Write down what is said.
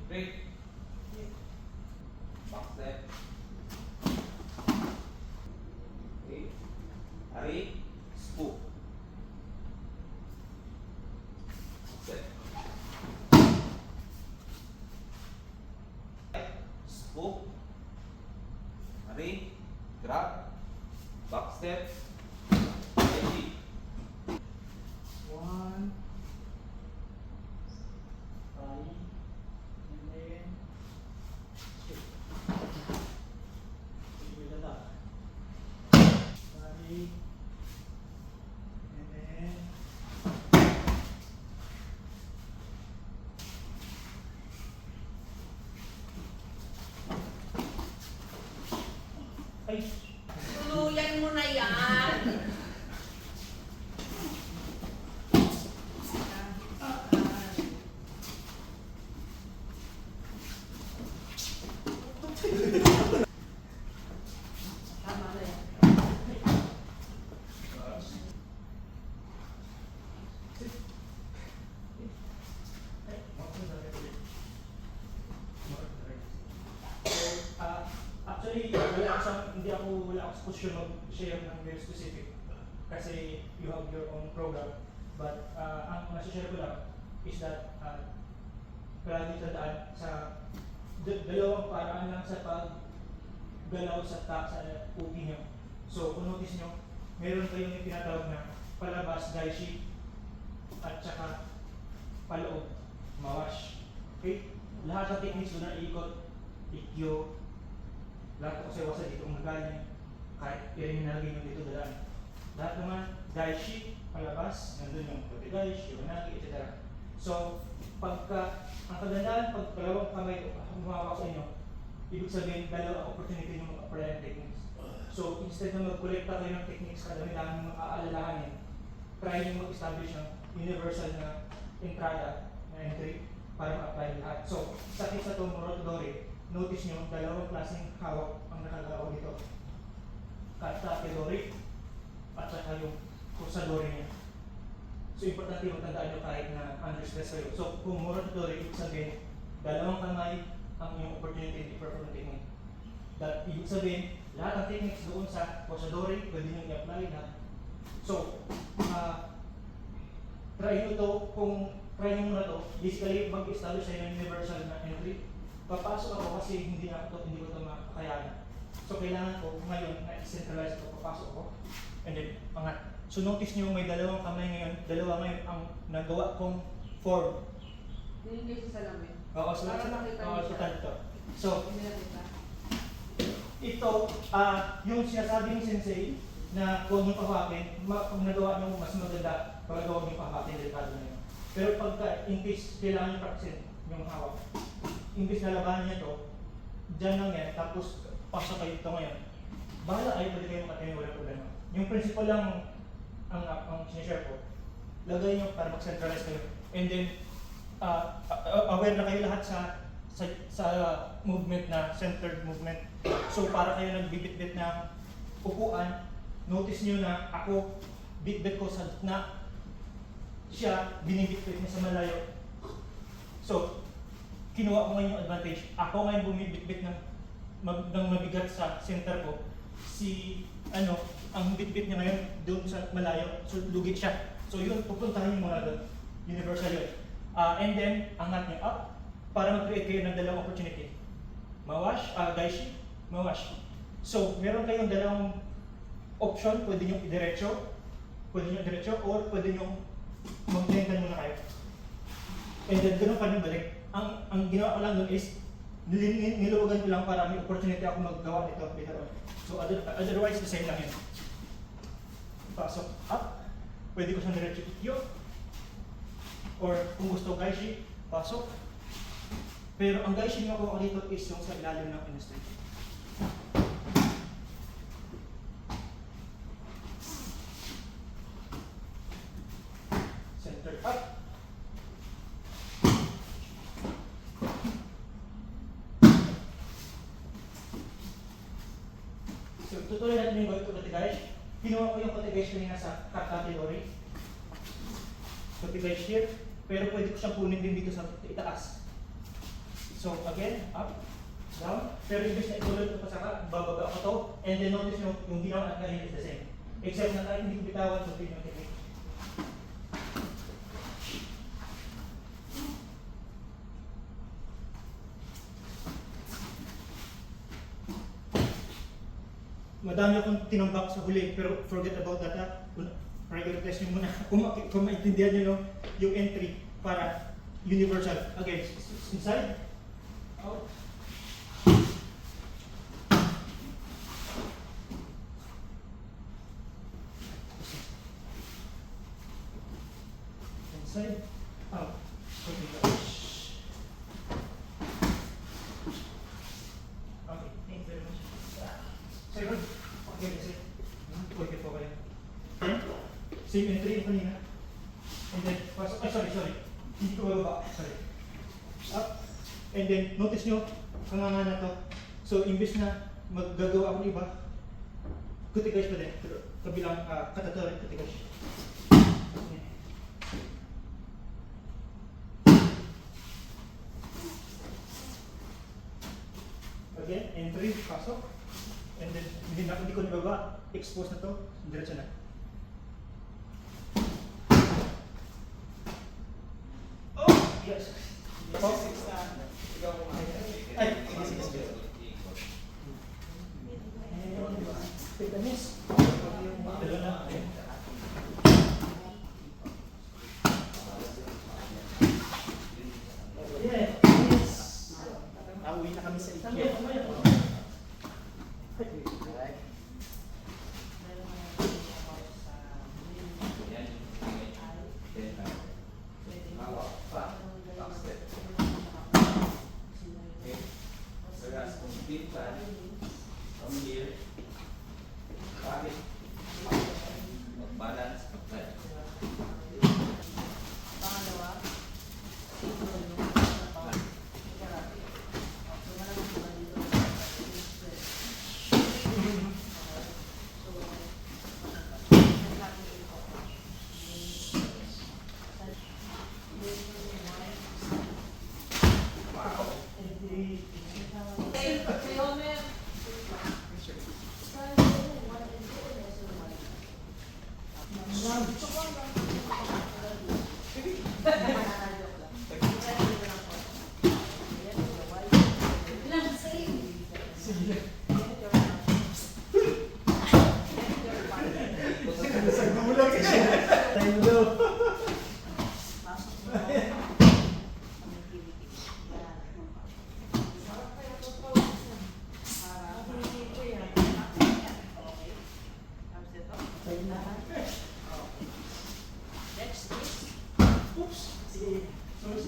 Break. Back step. Okay. Ari. Scoop. Step. Scoop. Ari. Grab. Back step. Ready. One, five, and then six. With the lock. Five, and then ay, Tuluyan mo na yan. Tama na yan. Actually, wala akong position mag-share ng very specific kasi you have your own program. But ang nasa-share ko lang is that kailangan nyo tandaan sa dalawang paraan lang sa paggalaw sa UP nyo. So, kung notice nyo, meron kayong yung tinatawag na palabas, daishi, at saka paloob, mawash. Okay? Lahat ng techniques doon na ikot, ikyo, lahat ko sa iwasan dito kung nagaling, kahit iring nalagay nyo dito dalaan. Lahat naman, daishi, palabas, nandun yung kotegaishi, yonagi, etc. So, ang kagandahan, pag dalawang kamay humawak sa inyo, ibig sabihin, dalawang opportunity nyo mag-apply ng techniques. So, instead na mag-collecta kayo ng techniques, kadami-dami mga aalalahanin, try nyo mag-establish ng universal na entrada, na entry, para ma-apply lahat. So, sa case na ito, Morotodori, notice nyo, dalawang klaseng hawak ang nakagalaw dito. Katakidori, at saka yung kursadori niya. So, importante magtandaan nyo kahit na under stress kayo. So, kung Morotodori, ibig sabihin, dalawang kamay ang yung opportunity to perform the technique. That ibig sabihin, lahat ng techniques doon sa kursadori, pwede nyo i-apply na. So, try nyo to, kung try nyo muna to, basically mag-establish tayo ng universal na entry. Papasok ako kasi hindi ko to makakayanan. So, kailangan ko ngayon na i-centralize ito, papasok ko. And then, pangat. So, notice nyo may dalawang kamay ngayon, dalawa ngayon ang nagawa kong form. Yun yung sa salamin. Oo, so, Para makita niyo siya. dito. So, Hindi nakita. ito, yung sinasabi ni Sensei na huwag nyo pahawakin, kung nagawa nyo mas maganda, pag nagawa nyo pahawakin, delikado na yun. Pero pagka, in case kailangan nyo practice yung hawak, imbis na labanan nyo to, dyan lang yan, tapos pasok kayo ito ngayon. Bahala kayo, pwede kayo makatayo, wala problema. Yung principle lang ang sinishare ko, lagay nyo para mag-centralize kayo. And then, aware na kayo lahat sa movement na centered movement. So para kayo nagbibit-bit ng upuan, notice nyo na ako, bit-bit ko sa gitna, siya, binibit-bit niya sa malayo. So, kinuha ko ngayon yung advantage. Ako ngayon bumibit-bit ng mabigat sa center ko. Ang bit-bit niya ngayon doon sa malayo, so lugit siya. So yun, pupuntahin mo muna doon. Universal yun. And then, angat niya up para mag-create kayo ng dalawang opportunity. Mawash, daishi, mawash. So, meron kayong dalawang option, pwede nyo i-diretso, or pwede nyo mag-tentan muna kayo. And then, ganun pa rin balik. Ang ginawa ko lang doon is, niluwagan ko lang para may opportunity ako maggawa nito later on. So, otherwise, the same lang yun. Pasok up, pwede ko siyang diretso ikyo, or kung gusto gaishi, pasok. Pero ang gaishi nyo ako dito is yung sa ilalim ng industry. Center up. So, tutuloy natin yung gawin ko kotegaishi. Kinuha ko yung kotegaishi kanina sa kategori. Kotegaishi here. Pero pwede ko siyang kunin din dito sa itaas. So, So again, up, down. Pero imbes na ituloy ito pasaka, bababa ako to. And then notice nyo, yung ginawa at kanina is the same. Except na kahit hindi ko bitawan, mag-feed yung technique. Madami akong tinambak sa huli, pero forget about that. Prioritize nyo muna kung maintindihan nyo yung entry para universal. Again, inside, out. Inside, out. Okay, thank you very much. Sir, okay, that's it. Okay po kayo. Then, same entry yung kanina. And then, pasok, sorry. Hindi ko bababa, sorry. Up. And then, notice nyo, kanganga na to. So, imbes na maggagawa akong iba, kutigash pa din. Kabilang, katatorin, kutigash. Again, entry, pasok. And then, hindi ko nababa, expose na to, diretso na. Oh! Yes! Ay, sige. Take a miss. Dalawa na. Yes! Uwi na kami sa IKEA. Hawak pa. Back step. Okay. Whereas kung pintan, from here, bakit? Mag-balance, mag-touch. Pangalawa, Oops! Sige. Sorry.